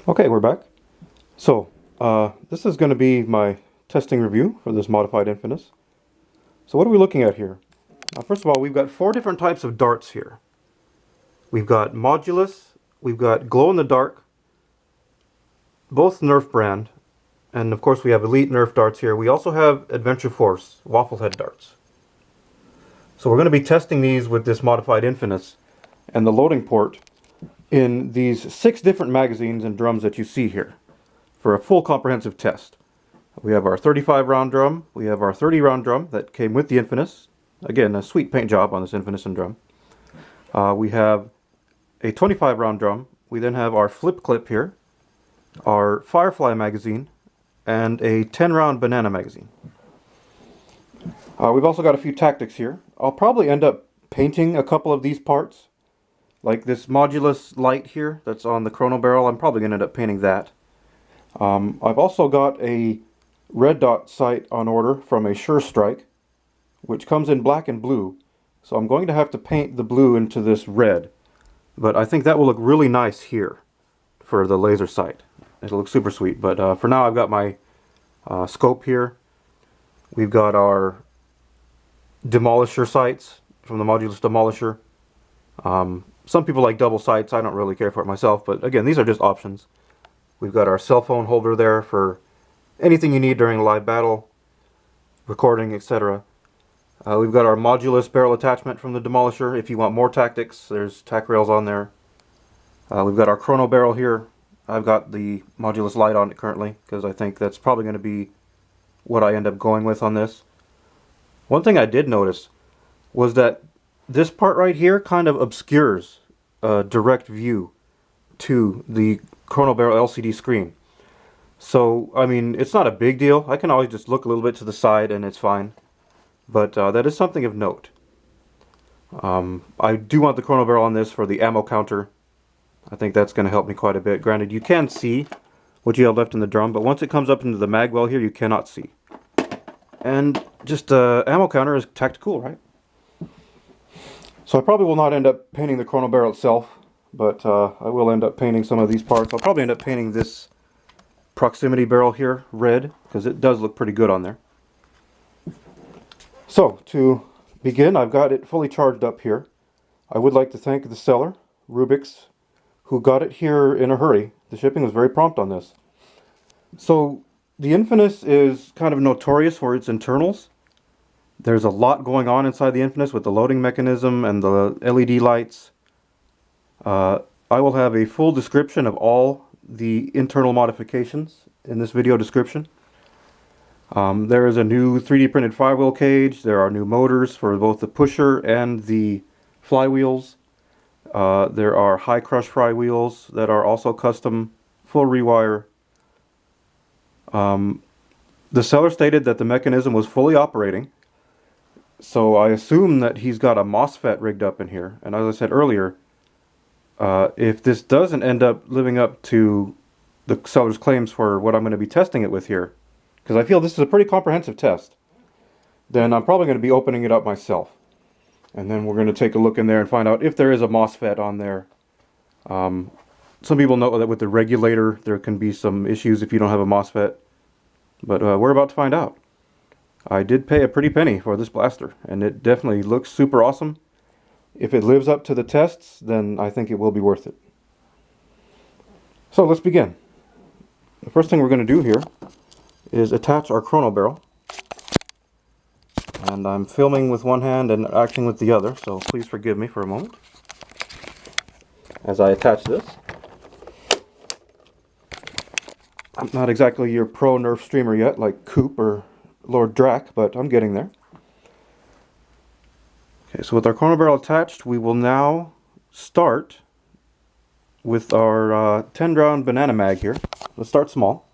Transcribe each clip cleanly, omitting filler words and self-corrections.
Okay, we're back. So, this is going to be my testing review for this modified Infinus. So what are we looking at here? First of all, we've got 4 different types of darts here. We've got Modulus, we've got glow-in-the-dark, both Nerf brand, and of course we have Elite Nerf darts here. We also have Adventure Force waffle head darts. So we're going to be testing these with this modified Infinus and the loading port in these 6 different magazines and drums that you see here for a full comprehensive test. We have our 35 round drum, we have our 30 round drum that came with the Infinus. Again, a sweet paint job on this Infinus and drum. We have a 25 round drum, we then have our flip clip here, our Firefly magazine, and a 10 round banana magazine. We've also got a few tactics here. I'll probably end up painting a couple of these parts. Like this Modulus light here that's on the chrono barrel, I'm probably going to end up painting that. I've also got a red dot sight on order from a Sure Strike, which comes in black and blue. So I'm going to have to paint the blue into this red. But I think that will look really nice here for the laser sight. It'll look super sweet. But for now I've got my scope here. We've got our Demolisher sights from the Modulus Demolisher. Some people like double sights. I don't really care for it myself, but again, these are just options. We've got our cell phone holder there for anything you need during a live battle, recording, etc. We've got our Modulus barrel attachment from the Demolisher. If you want more tactics, there's tack rails on there. We've got our chrono barrel here. I've got the Modulus light on it currently because I think that's probably going to be what I end up going with on this. One thing I did notice was that this part right here kind of obscures a direct view to the chrono barrel LCD screen. So, I mean, it's not a big deal. I can always just look a little bit to the side and it's fine. But that is something of note. I do want the chrono barrel on this for the ammo counter. I think that's going to help me quite a bit. Granted, you can see what you have left in the drum, but once it comes up into the mag well here, you cannot see. And just ammo counter is tactical, right? So I probably will not end up painting the chrono barrel itself, but I will end up painting some of these parts. I'll probably end up painting this proximity barrel here red, because it does look pretty good on there. So, to begin, I've got it fully charged up here. I would like to thank the seller, Rubik's, who got it here in a hurry. The shipping was very prompt on this. So, the Infinus is kind of notorious for its internals. There's a lot going on inside the Infinus with the loading mechanism and the LED lights. I will have a full description of all the internal modifications in this video description. There is a new 3D printed Flywheel Cage. There are new motors for both the pusher and the flywheels. There are high crush flywheels that are also custom, full rewire. The seller stated that the mechanism was fully operating. So I assume that he's got a MOSFET rigged up in here. And as I said earlier, if this doesn't end up living up to the seller's claims for what I'm going to be testing it with here, because I feel this is a pretty comprehensive test, then I'm probably going to be opening it up myself. And then we're going to take a look in there and find out if there is a MOSFET on there. Some people know that with the regulator there can be some issues if you don't have a MOSFET. But we're about to find out. I did pay a pretty penny for this blaster, and it definitely looks super awesome. If it lives up to the tests, then I think it will be worth it. So let's begin. The first thing we're going to do here is attach our chrono barrel. And I'm filming with one hand and acting with the other, so please forgive me for a moment as I attach this. I'm not exactly your pro Nerf streamer yet, like Coop or Lord Drac, but I'm getting there. Okay, so with our chrono barrel attached, we will now start with our 10 round banana mag here. Let's start small.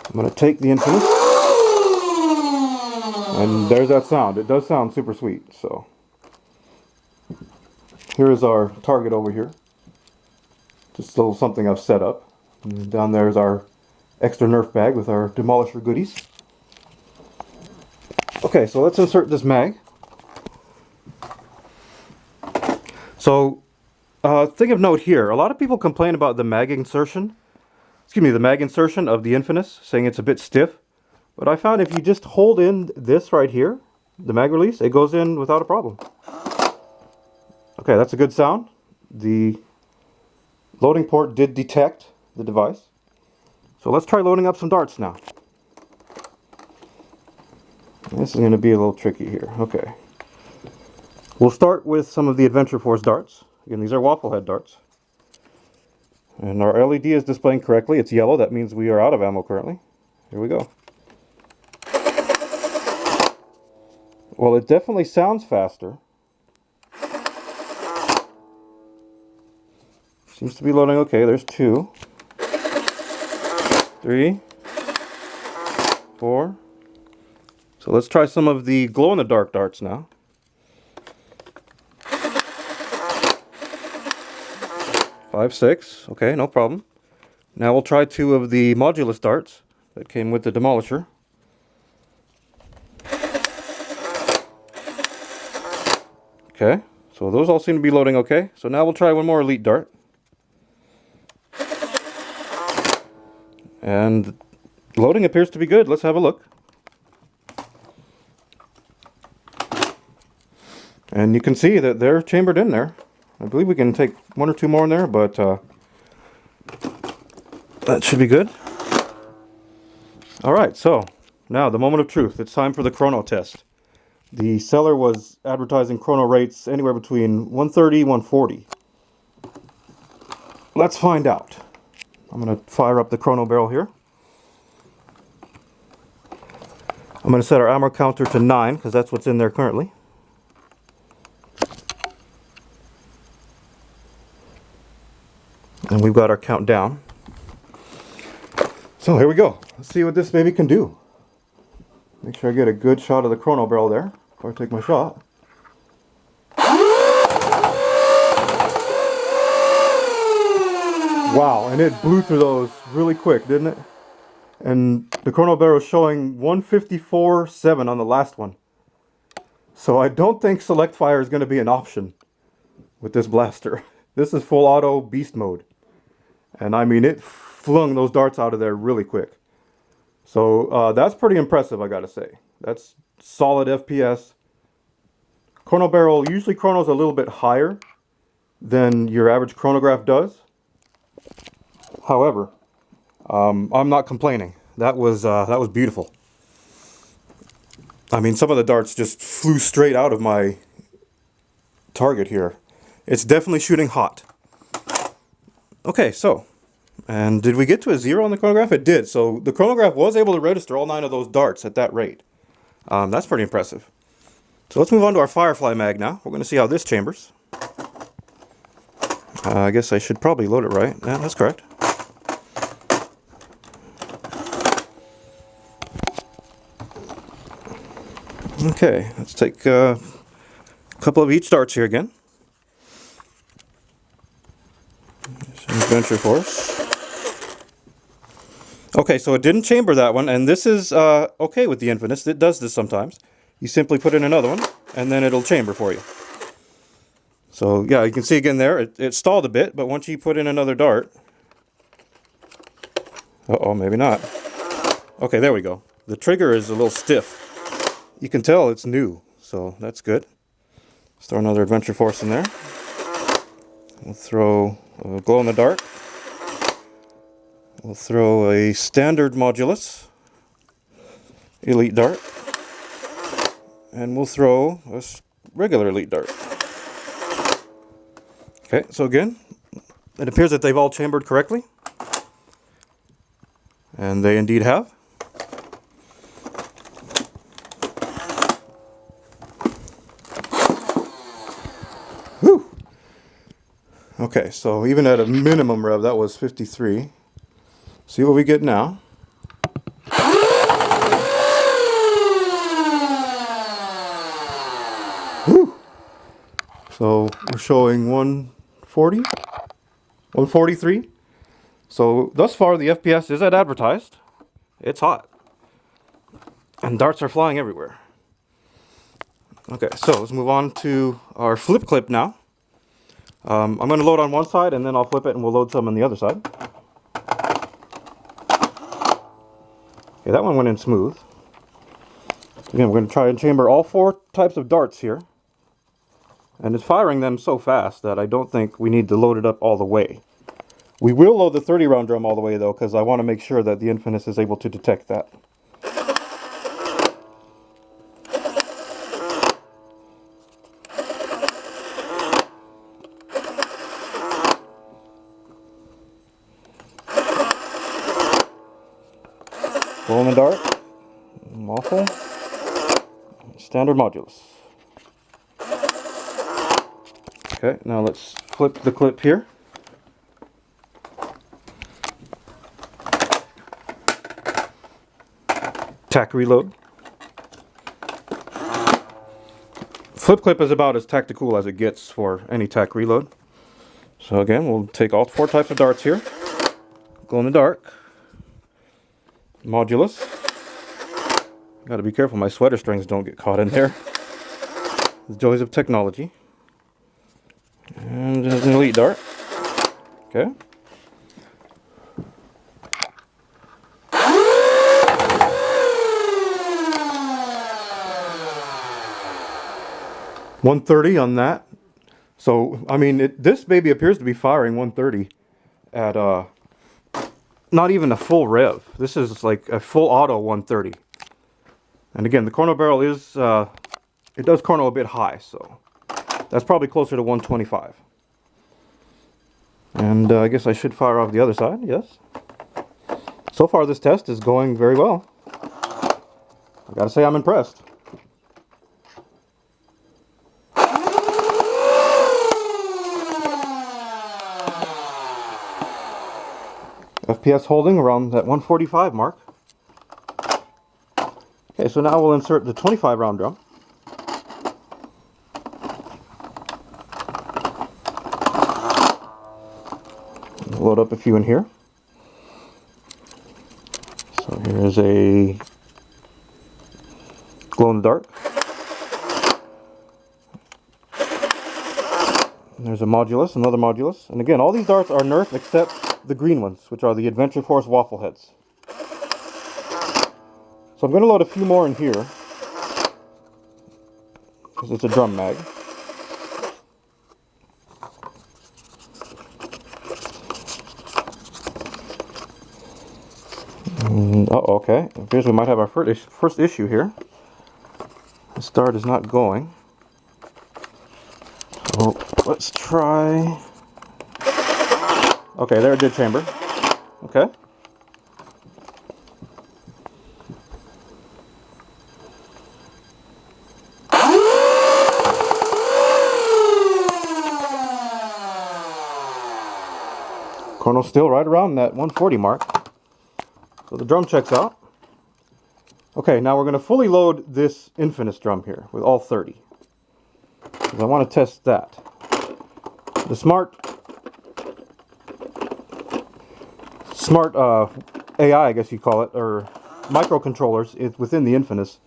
I'm going to take the Infinus, and there's that sound. It does sound super sweet. So here is our target over here. Just a little something I've set up. And down there is our extra Nerf bag with our Demolisher goodies. Okay, so let's insert this mag. So, thing of note here, a lot of people complain about the mag insertion, the mag insertion of the Infinus, saying it's a bit stiff. But I found if you just hold in this right here, the mag release, it goes in without a problem. Okay, that's a good sound. The loading port did detect the device. So let's try loading up some darts now. This is going to be a little tricky here. Okay. We'll start with some of the Adventure Force darts. Again, these are waffle head darts. And our LED is displaying correctly. It's yellow. That means we are out of ammo currently. Here we go. Well, it definitely sounds faster. Seems to be loading okay. There's 2, 3, 4. So let's try some of the glow-in-the-dark darts now. 5, 6. Okay, no problem. Now we'll try 2 of the modulus darts that came with the demolisher. Okay, so those all seem to be loading okay. So now we'll try one more elite dart. And loading appears to be good. Let's have a look. And you can see that they're chambered in there. I believe we can take 1 or 2 more in there, but that should be good. Alright, so now the moment of truth. It's time for the chrono test. The seller was advertising chrono rates anywhere between 130 and 140. Let's find out. I'm going to fire up the chrono barrel here. I'm going to set our ammo counter to 9 because that's what's in there currently. And we've got our count down. So here we go. Let's see what this baby can do. Make sure I get a good shot of the chrono barrel there before I take my shot. Wow, and it blew through those really quick, didn't it? And the chrono barrel is showing 154.7 on the last one. So I don't think select fire is going to be an option with this blaster. This is full auto beast mode. And I mean, it flung those darts out of there really quick. So that's pretty impressive, I gotta say. That's solid FPS. Chrono barrel, usually chrono's a little bit higher than your average chronograph does. However, I'm not complaining. That was beautiful. I mean, some of the darts just flew straight out of my target here. It's definitely shooting hot. Okay, so, and did we get to a 0 on the chronograph? It did. So the chronograph was able to register all 9 of those darts at that rate. That's pretty impressive. So let's move on to our Firefly mag now. We're going to see how this chambers. I guess I should probably load it right. Yeah, that's correct. Okay, let's take a couple of each darts here again. Adventure Force. Okay, so it didn't chamber that one, and this is okay with the Infinus. It does this sometimes. You simply put in another one, and then it'll chamber for you. So yeah, you can see again there, it stalled a bit, but once you put in another dart... Uh-oh, maybe not. Okay, there we go. The trigger is a little stiff. You can tell it's new, so that's good. Let's throw another Adventure Force in there. We'll throw a glow-in-the-dark. We'll throw a standard modulus elite dart. And we'll throw a regular elite dart. Okay, so again, it appears that they've all chambered correctly. And they indeed have. Whew! Okay, so even at a minimum rev, that was 53. See what we get now. Whew! So we're showing 140, 143. So thus far the FPS is as advertised. It's hot. And darts are flying everywhere. Okay, so let's move on to our flip clip now. I'm going to load on one side and then I'll flip it and we'll load some on the other side. Okay, that one went in smooth. Again, we're going to try and chamber all 4 types of darts here. And it's firing them so fast that I don't think we need to load it up all the way. We will load the 30 round drum all the way though, because I want to make sure that the Infinus is able to detect that. Glow in the dark, muffle, standard modulus. Okay, now let's flip the clip here. Tack reload. Flip clip is about as tactical as it gets for any tack reload. So again, we'll take all 4 types of darts here. Glow in the dark. Modulus. Gotta be careful my sweater strings don't get caught in there. The joys of technology. And an elite dart. Okay. $130 on that. So I mean, this baby appears to be firing 130 at not even a full rev. This is like a full auto 130. And again, the chrono barrel is it does chrono a bit high, so that's probably closer to 125. And I guess I should fire off the other side, yes. So far this test is going very well. I gotta say I'm impressed. FPS holding around that 145 mark. Okay, so now we'll insert the 25 round drum. Load up a few in here. So here's a glow in the dark. There's a modulus, another modulus. And again, all these darts are Nerf except the green ones, which are the Adventure Force waffle heads. So I'm going to load a few more in here, because it's a drum mag. Okay. It appears we might have our first issue here. This dart is not going. So let's try. Okay, there it did chamber. Okay. Chrono's still right around that 140 mark. So the drum checks out. Okay, now we're going to fully load this Infinus drum here with all 30. Because I want to test that. The smart AI, I guess you call it, or microcontrollers within the Infinus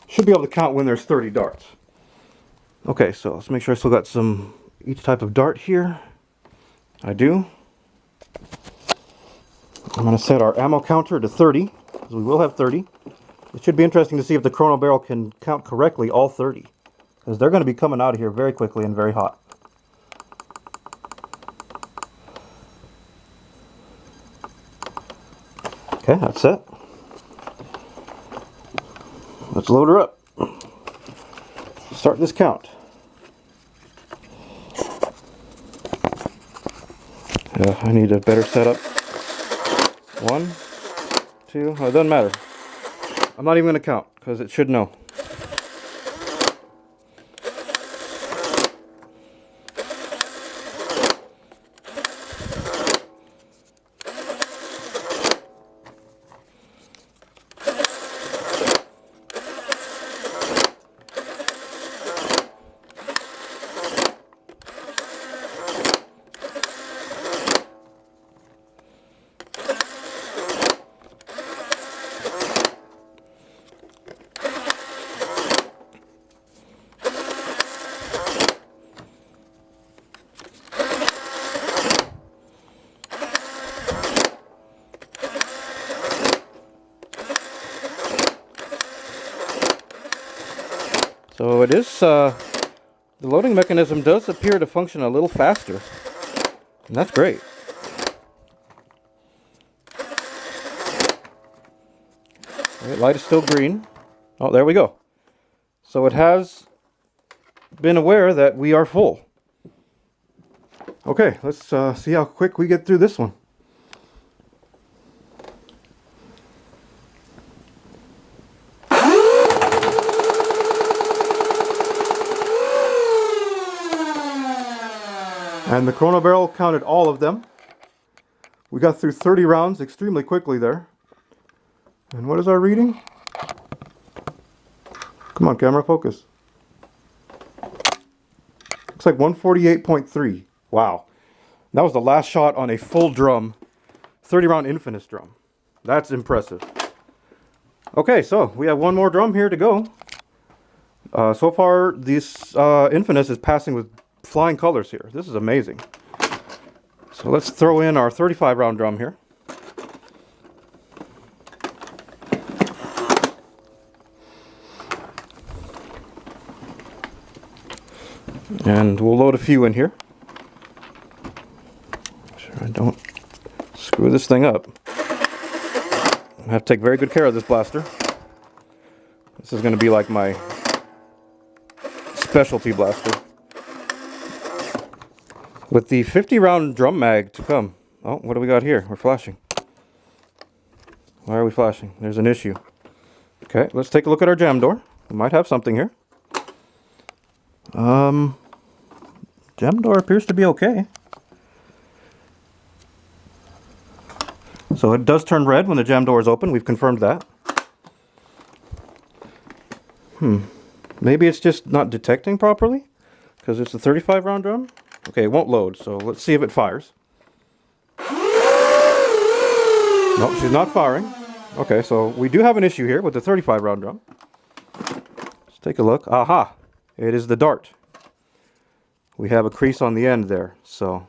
should be able to count when there's 30 darts. Okay, so let's make sure I still got each type of dart here. I do. I'm going to set our ammo counter to 30, because we will have 30. It should be interesting to see if the chrono barrel can count correctly all 30, because they're going to be coming out of here very quickly and very hot. Okay, that's set. Let's load her up. Start this count. I need a better setup. 1, 2, it doesn't matter. I'm not even going to count, because it should know. So it is, the loading mechanism does appear to function a little faster, and that's great. The light is still green. Oh, there we go. So it has been aware that we are full. Okay, let's see how quick we get through this one. And the chrono barrel counted all of them. We got through 30 rounds extremely quickly there. And what is our reading? Come on, camera, focus. Looks like 148.3. Wow. That was the last shot on a full drum, 30 round Infinus drum. That's impressive. Okay, so we have one more drum here to go. So far, this Infinus is passing with flying colors here. This is amazing. So let's throw in our 35 round drum here. And we'll load a few in here. Make sure I don't screw this thing up. I have to take very good care of this blaster. This is going to be like my specialty blaster. With the 50 round drum mag to come. Oh, what do we got here? We're flashing. Why are we flashing? There's an issue. Okay, let's take a look at our jam door. We might have something here. Jam door appears to be okay. So it does turn red when the jam door is open. We've confirmed that. Maybe it's just not detecting properly because it's a 35 round drum. Okay, it won't load, so let's see if it fires. No, she's not firing. Okay, so we do have an issue here with the 35 round drum. Let's take a look. Aha! It is the dart. We have a crease on the end there, so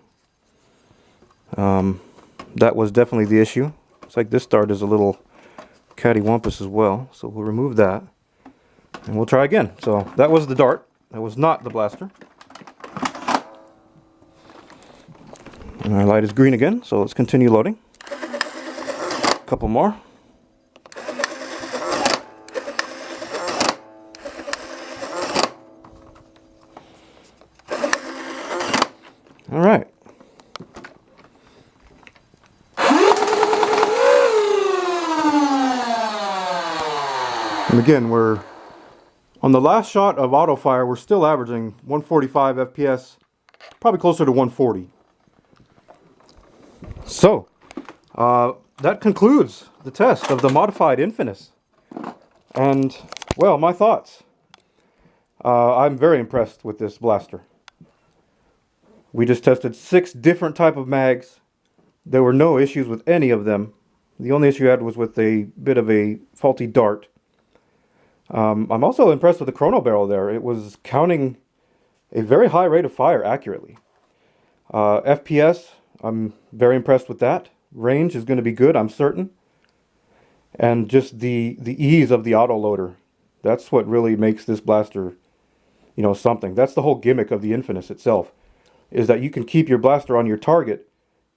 that was definitely the issue. Looks like this dart is a little cattywampus as well, so we'll remove that and we'll try again. So that was the dart. That was not the blaster. And our light is green again, so let's continue loading. A couple more. All right. And again, we're on the last shot of auto fire, we're still averaging 145 FPS, probably closer to 140. So, that concludes the test of the modified Infinus. And, well, my thoughts. I'm very impressed with this blaster. We just tested 6 different type of mags. There were no issues with any of them. The only issue I had was with a bit of a faulty dart. I'm also impressed with the chrono barrel there. It was counting a very high rate of fire accurately. FPS, I'm very impressed with that. Range is going to be good, I'm certain. And just the ease of the auto loader. That's what really makes this blaster, you know, something. That's the whole gimmick of the Infinus itself, is that you can keep your blaster on your target,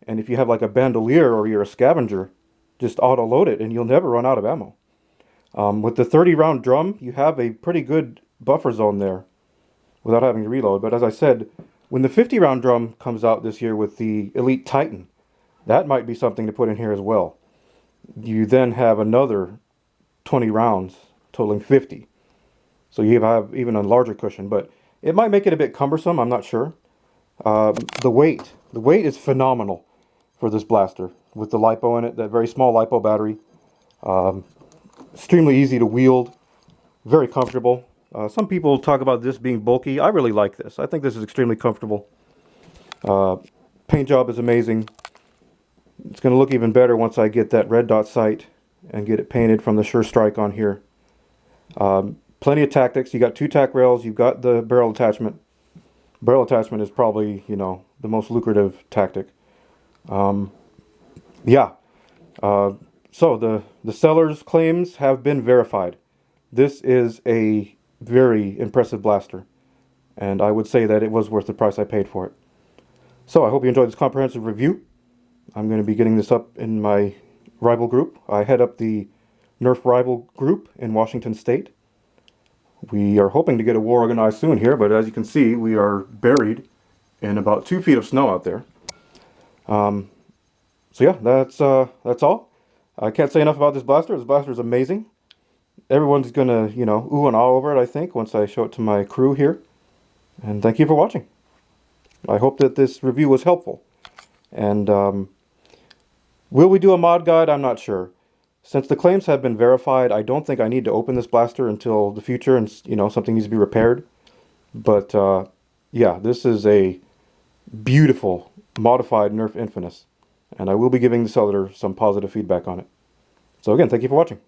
and if you have like a bandolier or you're a scavenger, just auto load it and you'll never run out of ammo. With the 30 round drum, you have a pretty good buffer zone there without having to reload. But as I said, when the 50 round drum comes out this year with the Elite Titan, that might be something to put in here as well. You then have another 20 rounds totaling 50. So you have even a larger cushion, but it might make it a bit cumbersome, I'm not sure. The weight is phenomenal for this blaster with the LiPo in it, that very small LiPo battery. Extremely easy to wield, very comfortable. Some people talk about this being bulky. I really like this. I think this is extremely comfortable. Paint job is amazing. It's going to look even better once I get that red dot sight and get it painted from the Sure Strike on here. Plenty of tactics. You got 2 tack rails. You've got the barrel attachment. Barrel attachment is probably, you know, the most lucrative tactic. So the seller's claims have been verified. This is a very impressive blaster. And I would say that it was worth the price I paid for it. So I hope you enjoyed this comprehensive review. I'm going to be getting this up in my rival group. I head up the Nerf rival group in Washington State. We are hoping to get a war organized soon here, but as you can see, we are buried in about 2 feet of snow out there. So yeah, that's all. I can't say enough about this blaster. This blaster is amazing. Everyone's gonna, you know, ooh and ah over it, I think, once I show it to my crew here. And thank you for watching. I hope that this review was helpful. And will we do a mod guide? I'm not sure. Since the claims have been verified, I don't think I need to open this blaster until the future and, you know, something needs to be repaired. But yeah, this is a beautiful modified Nerf Infinus. And I will be giving the seller some positive feedback on it. So again, thank you for watching.